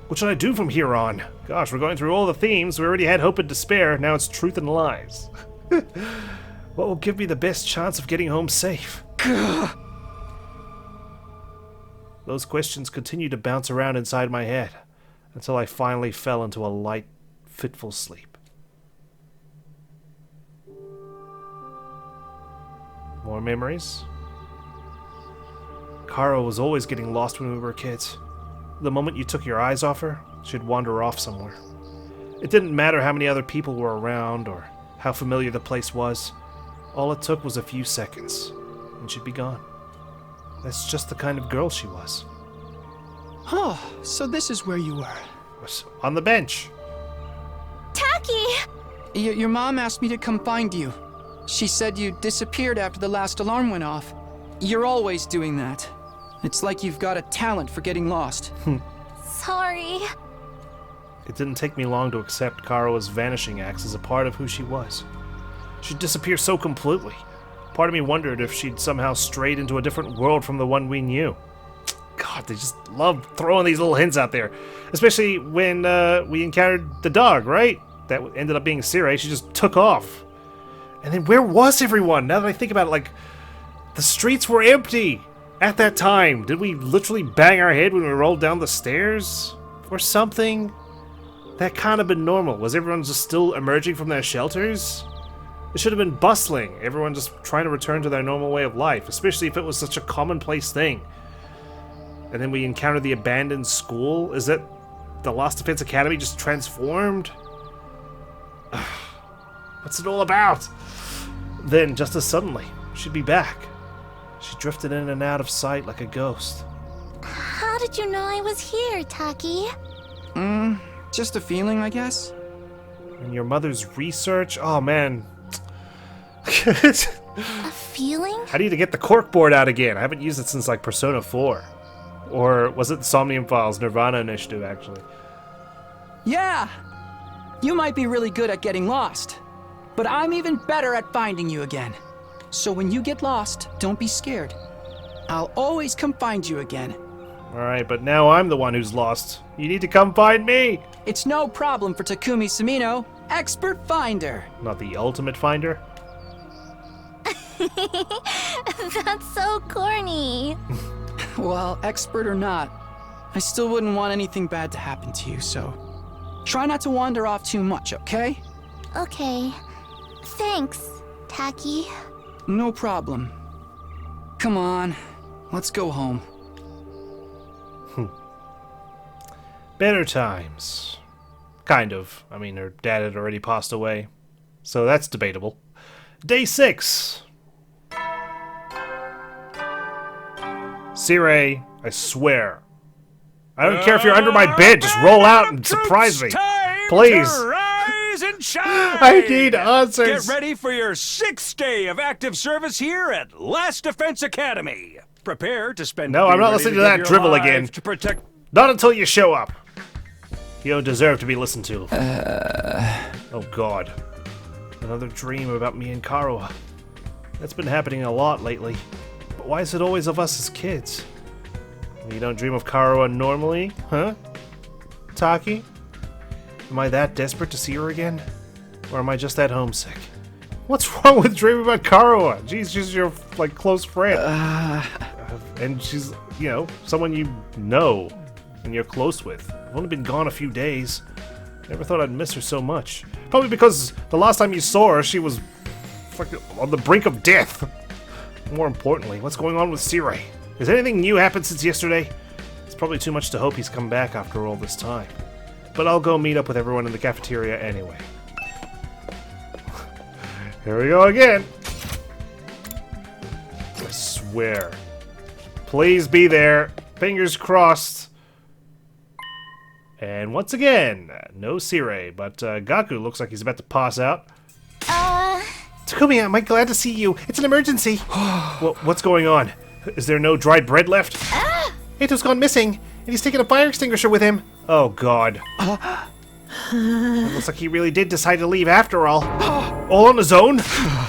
What should I do from here on? Gosh, we're going through all the themes. We already had hope and despair. Now it's truth and lies. What will give me the best chance of getting home safe? Those questions continued to bounce around inside my head until I finally fell into a light, fitful sleep. More memories? Kara was always getting lost when we were kids. The moment you took your eyes off her, she'd wander off somewhere. It didn't matter how many other people were around or how familiar the place was. All it took was a few seconds, and she'd be gone. That's just the kind of girl she was. Oh, so this is where you were. Was on the bench. Taki! Your mom asked me to come find you. She said you disappeared after the last alarm went off. You're always doing that. It's like you've got a talent for getting lost. Sorry. It didn't take me long to accept Kara's vanishing acts as a part of who she was. She'd disappear so completely. Part of me wondered if she'd somehow strayed into a different world from the one we knew. God, they just love throwing these little hints out there. Especially when we encountered the dog, right? That ended up being Sirei. She just took off. And then where was everyone? Now that I think about it, like, the streets were empty at that time. Did we literally bang our head when we rolled down the stairs? Or something? That can't have been normal. Was everyone just still emerging from their shelters? It should have been bustling. Everyone just trying to return to their normal way of life, especially if it was such a commonplace thing. And then we encountered the abandoned school. Is that the Lost Defense Academy just transformed? What's it all about? Then, just as suddenly, she'd be back. She drifted in and out of sight like a ghost. How did you know I was here, Taki? Just a feeling, I guess. And your mother's research? Oh, man. A feeling? I need to get the corkboard out again. I haven't used it since, like, Persona 4. Or was it the Somnium Files Nirvana Initiative, actually? Yeah! You might be really good at getting lost, but I'm even better at finding you again. So when you get lost, don't be scared. I'll always come find you again. Alright, but now I'm the one who's lost. You need to come find me! It's no problem for Takumi Sumino, expert finder. Not the ultimate finder? That's so corny. Well, expert or not, I still wouldn't want anything bad to happen to you, so try not to wander off too much, okay? Okay. Thanks, Taki. No problem. Come on, let's go home. Better times. Kind of. I mean, her dad had already passed away. so that's debatable. Day 6. Sirei, I swear. I don't care if you're under my bed, just roll out and surprise me. Please. Rise and shine! I need answers. Get ready for your 6th day of active service here at Last Defense Academy. Prepare to spend. No, I'm not listening to that drivel again. To protect. Not until you show up. You don't deserve to be listened to. Oh God. Another dream about me and Karuha. That's been happening a lot lately. But why is it always of us as kids? You don't dream of Karuha normally, huh? Taki? Am I that desperate to see her again? Or am I just that homesick? What's wrong with dreaming about Karuha? Jeez, she's your, like, close friend. And she's, you know, someone you know and you're close with. I've only been gone a few days. Never thought I'd miss her so much. Probably because the last time you saw her, she was fucking on the brink of death. More importantly, what's going on with Sirei? Has anything new happened since yesterday? It's probably too much to hope he's come back after all this time. But I'll go meet up with everyone in the cafeteria anyway. Here we go again. I swear. Please be there. Fingers crossed. And once again, no Sirei, but Gaku looks like he's about to pass out. Takumi, am I glad to see you? It's an emergency. Well, what's going on? Is there no dried bread left? Ato's gone missing, and he's taken a fire extinguisher with him. Oh God. It looks like he really did decide to leave after all. All on his own?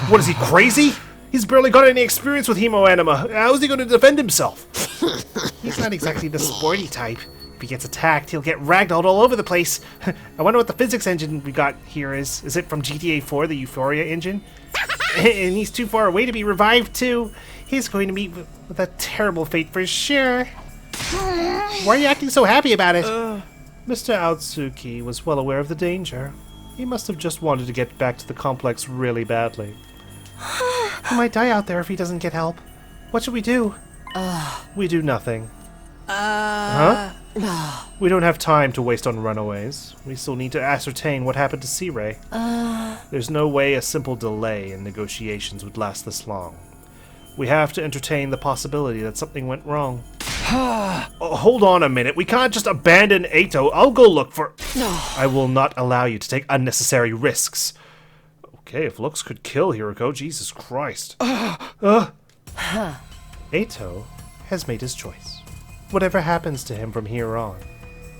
What is he, crazy? He's barely got any experience with hemoanima. How's he going to defend himself? He's not exactly the sporty type. If he gets attacked, he'll get ragdolled all over the place. I wonder what the physics engine we got here is. Is it from GTA 4, the Euphoria engine? And he's too far away to be revived, too. He's going to meet with a terrible fate for sure. Why are you acting so happy about it? Mr. Aotsuki was well aware of the danger. He must have just wanted to get back to the complex really badly. He might die out there if he doesn't get help. What should we do? We do nothing. Huh? We don't have time to waste on runaways. We still need to ascertain what happened to Sirei. There's no way a simple delay in negotiations would last this long. We have to entertain the possibility that something went wrong. Oh, hold on a minute. We can't just abandon Ato. I'll go look for... I will not allow you to take unnecessary risks. Okay, if looks could kill Hiroko, Jesus Christ. Ato has made his choice. Whatever happens to him from here on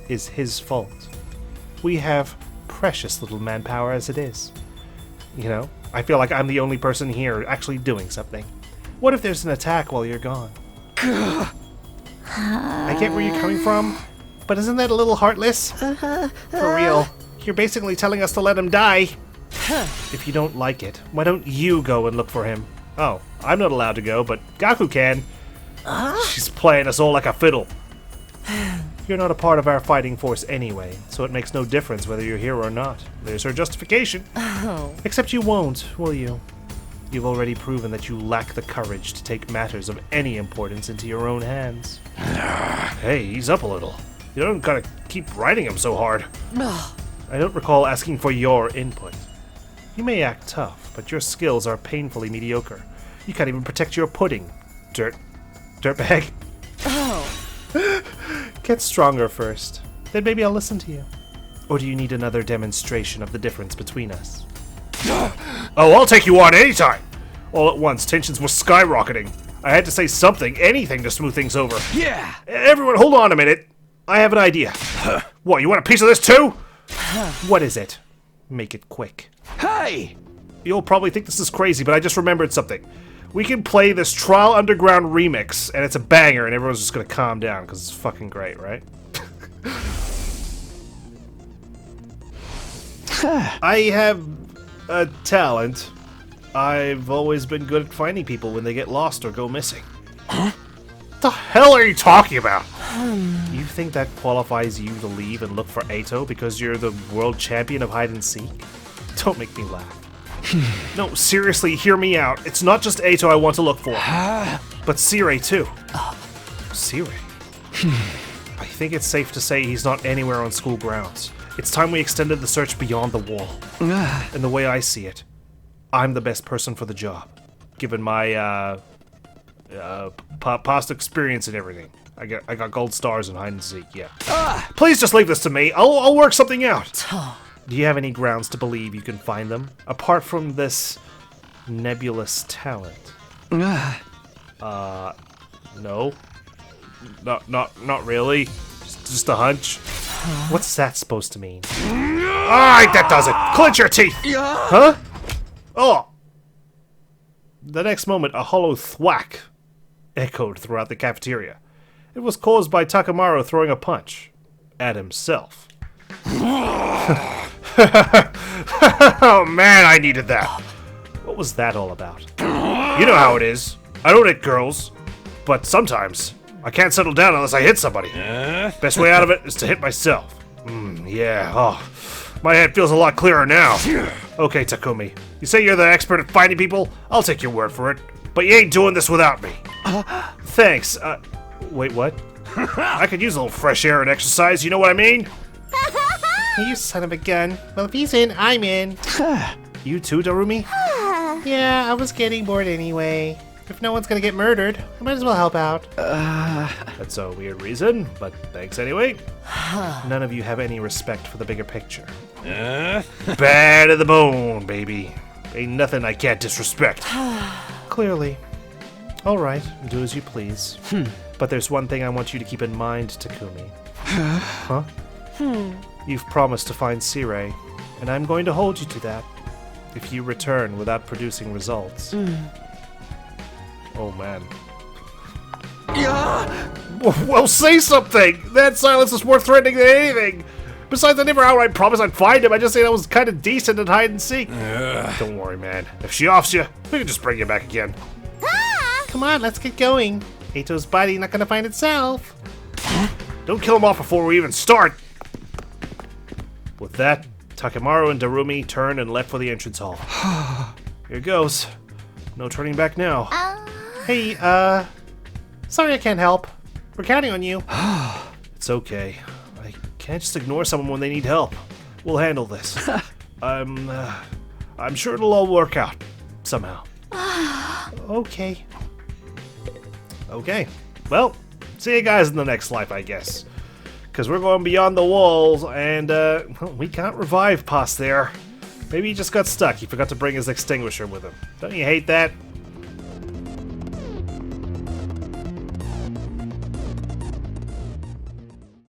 is his fault. We have precious little manpower as it is. You know, I feel like I'm the only person here actually doing something. What if there's an attack while you're gone? I get where you're coming from, but isn't that a little heartless? For real, you're basically telling us to let him die. If you don't like it, why don't you go and look for him? Oh, I'm not allowed to go, but Gaku can. She's playing us all like a fiddle. You're not a part of our fighting force anyway, so it makes no difference whether you're here or not. There's her justification. Except you won't, will you? You've already proven that you lack the courage to take matters of any importance into your own hands. Hey, ease up a little. You don't gotta keep riding him so hard. I don't recall asking for your input. You may act tough, but your skills are painfully mediocre. You can't even protect your pudding. Dirtbag. Get stronger first. Then maybe I'll listen to you. Or do you need another demonstration of the difference between us? Oh, I'll take you on anytime! All at once, tensions were skyrocketing. I had to say something, anything to smooth things over. Yeah! Everyone, hold on a minute. I have an idea. What, you want a piece of this too? What is it? Make it quick. Hey! You'll probably think this is crazy, but I just remembered something. We can play this Trial Underground remix, and it's a banger, and everyone's just gonna calm down, because it's fucking great, right? I have a talent. I've always been good at finding people when they get lost or go missing. Huh? What the hell are you talking about? You think that qualifies you to leave and look for Ato because you're the world champion of hide and seek? Don't make me laugh. No, seriously, hear me out. It's not just Ato I want to look for, but Sirei too. Sirei? I think it's safe to say he's not anywhere on school grounds. It's time we extended the search beyond the wall. And the way I see it, I'm the best person for the job, given my past experience and everything. I got gold stars in hide and seek. Yeah. Please just leave this to me. I'll work something out. Do you have any grounds to believe you can find them apart from this nebulous talent? No. Not really. Just a hunch. What's that supposed to mean? Alright, that does it. Clench your teeth. Huh? Oh. The next moment, a hollow thwack echoed throughout the cafeteria. It was caused by Takamaru throwing a punch at himself. Oh man, I needed that. What was that all about? You know how it is. I don't hit girls, but sometimes I can't settle down unless I hit somebody. Best way out of it is to hit myself. Yeah, oh, my head feels a lot clearer now. Okay, Takumi, you say you're the expert at finding people? I'll take your word for it, but you ain't doing this without me. Thanks, wait, what? I could use a little fresh air and exercise, you know what I mean? You son of a gun. Well, if he's in, I'm in. You too, Darumi? Yeah, I was getting bored anyway. If no one's gonna get murdered, I might as well help out. That's a weird reason, but thanks anyway. None of you have any respect for the bigger picture. Bad to the bone, baby. Ain't nothing I can't disrespect. Clearly. Alright, do as you please. But there's one thing I want you to keep in mind, Takumi. Huh? You've promised to find Sirei, and I'm going to hold you to that. If you return without producing results. Oh man. Well, say something! That silence is more threatening than anything! Besides, I never outright promised I'd find him, I just said I was kind of decent at hide and seek. Don't worry, man. If she offs you, we can just bring you back again. Come on, let's get going. Ato's body not gonna find itself. Don't kill him off before we even start! With that, Takamaru and Darumi turned and left for the entrance hall. Here goes. No turning back now. Hey, sorry I can't help. We're counting on you. It's okay. I can't just ignore someone when they need help. We'll handle this. I'm sure it'll all work out. Somehow. Okay. Okay. Well, see you guys in the next life, I guess. Because we're going beyond the walls, and, well, we can't revive past there. Maybe he just got stuck. He forgot to bring his extinguisher with him. Don't you hate that?